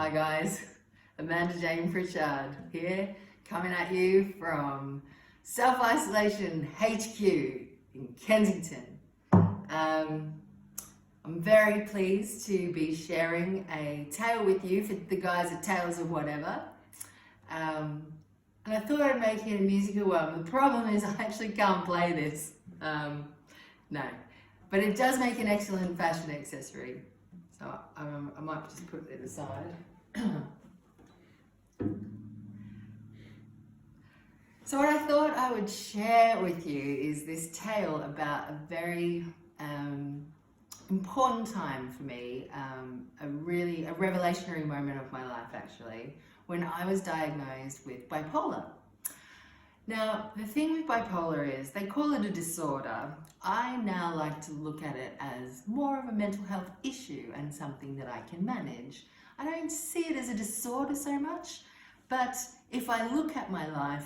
Hi guys, Amanda Pritchard here, coming at you from Self-Isolation HQ in Kensington. I'm very pleased to be sharing a tale with you for the guys at Tales of Whatever. And I thought I'd make it a musical one. The problem is I actually can't play this. No, but it does make an excellent fashion accessory. So I might just put it aside. So what I thought I would share with you is this tale about a very important time for me, a revelationary moment of my life actually, when I was diagnosed with bipolar. Now, the thing with bipolar is they call it a disorder. I now like to look at it as more of a mental health issue and something that I can manage. I don't see it as a disorder so much, but if I look at my life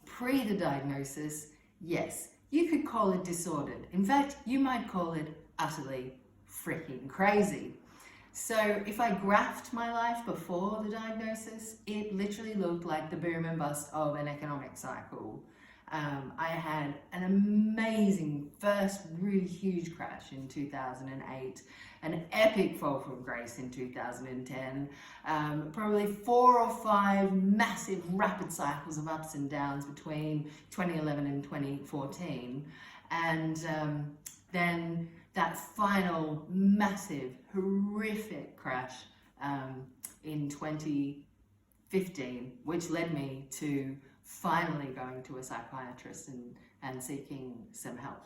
pre the diagnosis, yes, you could call it disordered. In fact, you might call it utterly freaking crazy. So if I graphed my life before the diagnosis, it literally looked like the boom and bust of an economic cycle. I had an amazing first really huge crash in 2008, an epic fall from grace in 2010, probably 4 or 5 massive rapid cycles of ups and downs between 2011 and 2014, and then that final massive horrific crash in 2015, which led me to finally going to a psychiatrist and seeking some help.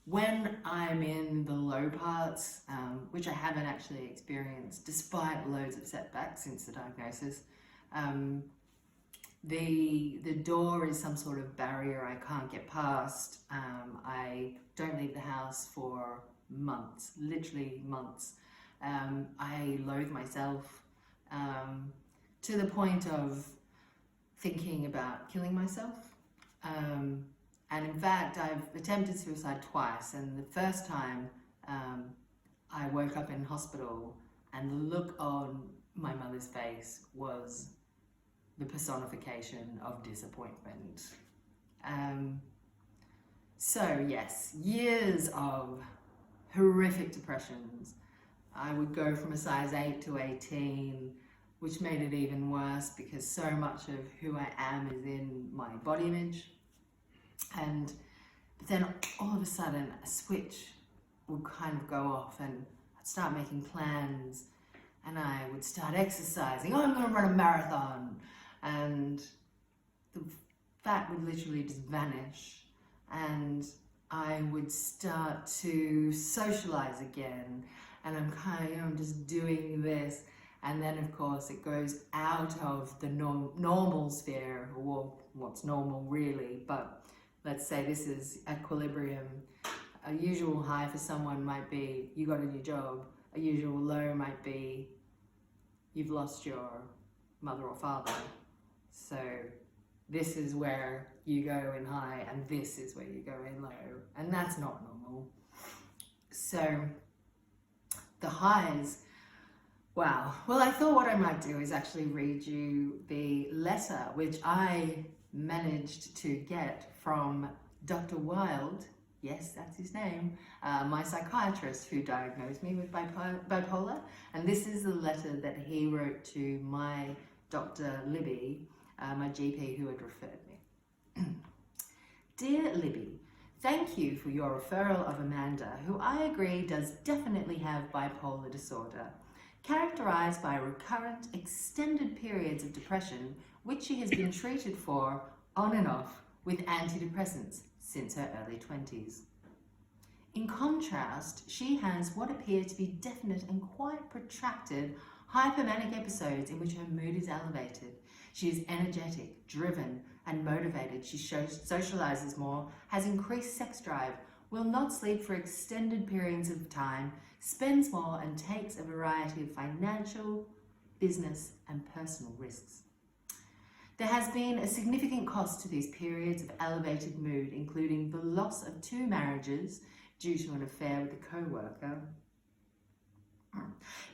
When I'm in the low parts, which I haven't actually experienced despite loads of setbacks since the diagnosis, the door is some sort of barrier I can't get past. I don't leave the house for months, literally months. I loathe myself to the point of thinking about killing myself. And in fact, I've attempted suicide twice, and the first time I woke up in hospital and the look on my mother's face was the personification of disappointment. So yes, years of horrific depressions. I would go from a size 8 to 18, which made it even worse because so much of who I am is in my body image. And then all of a sudden a switch would kind of go off and I'd start making plans and I would start exercising. Oh, I'm gonna run a marathon. And the fat would literally just vanish and I would start to socialize again, and I'm kind of, I'm just doing this, and then of course it goes out of the normal sphere, or what's normal really, but let's say this is equilibrium. A usual high for someone might be you got a new job, a usual low might be you've lost your mother or father. So this is where you go in high and this is where you go in low, and that's not normal. So the highs, wow. Well, I thought what I might do is actually read you the letter which I managed to get from Dr. Wilde, yes, that's his name, my psychiatrist who diagnosed me with bipolar, and this is the letter that he wrote to my Dr. Libby, my GP who had referred me. Dear Libby, thank you for your referral of Amanda, who I agree does definitely have bipolar disorder, characterized by recurrent, extended periods of depression, which she has been treated for on and off with antidepressants since her early 20s. In contrast, she has what appear to be definite and quite protracted hypomanic episodes in which her mood is elevated. She is energetic, driven, and motivated. She socializes more, has increased sex drive, will not sleep for extended periods of time, spends more, and takes a variety of financial, business, and personal risks. There has been a significant cost to these periods of elevated mood, including the loss of 2 marriages due to an affair with a co-worker,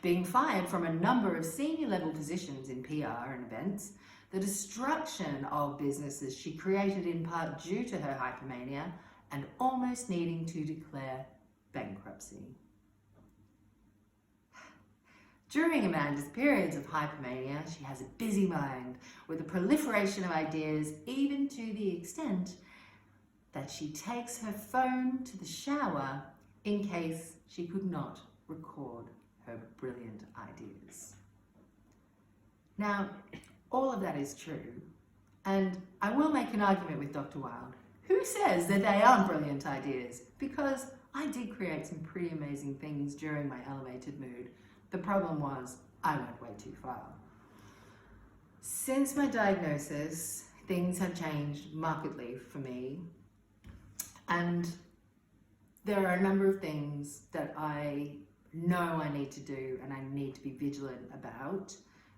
being fired from a number of senior level positions in PR and events, the destruction of businesses she created in part due to her hypomania, and almost needing to declare bankruptcy. During Amanda's periods of hypomania, she has a busy mind with a proliferation of ideas, even to the extent that she takes her phone to the shower in case she could not record her brilliant ideas. Now, all of that is true, and I will make an argument with Dr. Wilde. Who says that they aren't brilliant ideas? Because I did create some pretty amazing things during my elevated mood. The problem was I went way too far. Since my diagnosis, things have changed markedly for me, and there are a number of things that I know I need to do and I need to be vigilant about.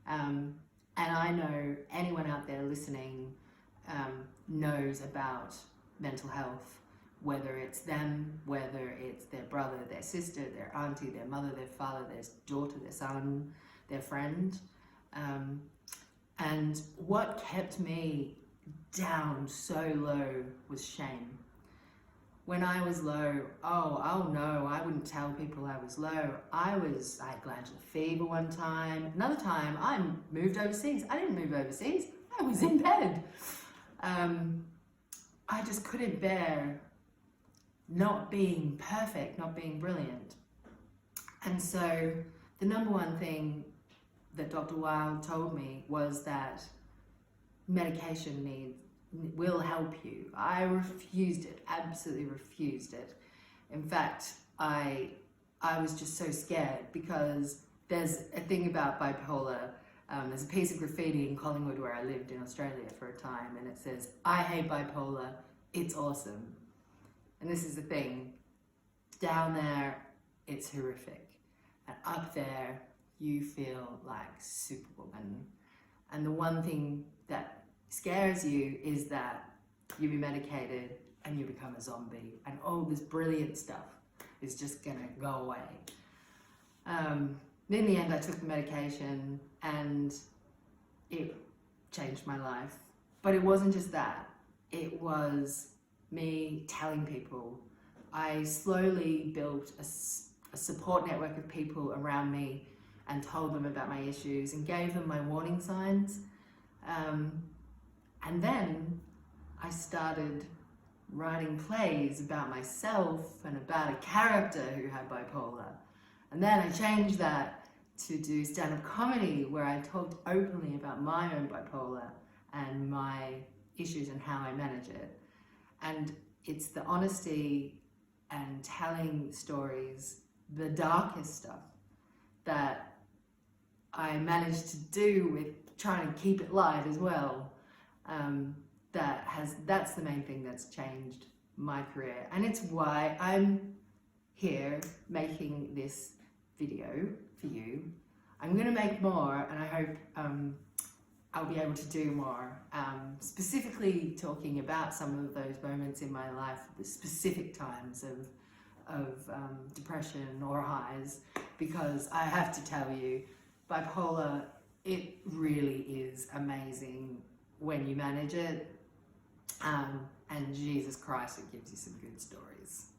And I know anyone out there listening knows about mental health, whether it's them, whether it's their brother, their sister, their auntie, their mother, their father, their daughter, their son, their friend. And what kept me down so low was shame. When I was low, oh no, I wouldn't tell people I was low. I had glandular fever one time. Another time, I moved overseas. I didn't move overseas. I was in bed. I just couldn't bear not being perfect, not being brilliant. And so the number one thing that Dr. Wilde told me was that medication will help you. I refused it, absolutely refused it. In fact, I was just so scared because there's a thing about bipolar. There's a piece of graffiti in Collingwood where I lived in Australia for a time, and it says, "I hate bipolar, it's awesome." And this is the thing, down there, it's horrific. And up there, you feel like Superwoman. And the one thing that scares you is that you be medicated and you become a zombie and all this brilliant stuff is just gonna go away. In the end, I took the medication and it changed my life. But it wasn't just that. It was me telling people. I slowly built a support network of people around me and told them about my issues and gave them my warning signs. And then I started writing plays about myself and about a character who had bipolar. And then I changed that to do stand-up comedy where I talked openly about my own bipolar and my issues and how I manage it. And it's the honesty and telling stories, the darkest stuff, that I managed to do with trying to keep it light as well. That's the main thing that's changed my career. And it's why I'm here making this video for you. I'm going to make more, and I hope I'll be able to do more, specifically talking about some of those moments in my life, the specific times of depression or highs, because I have to tell you, bipolar, it really is amazing when you manage it, and Jesus Christ, it gives you some good stories.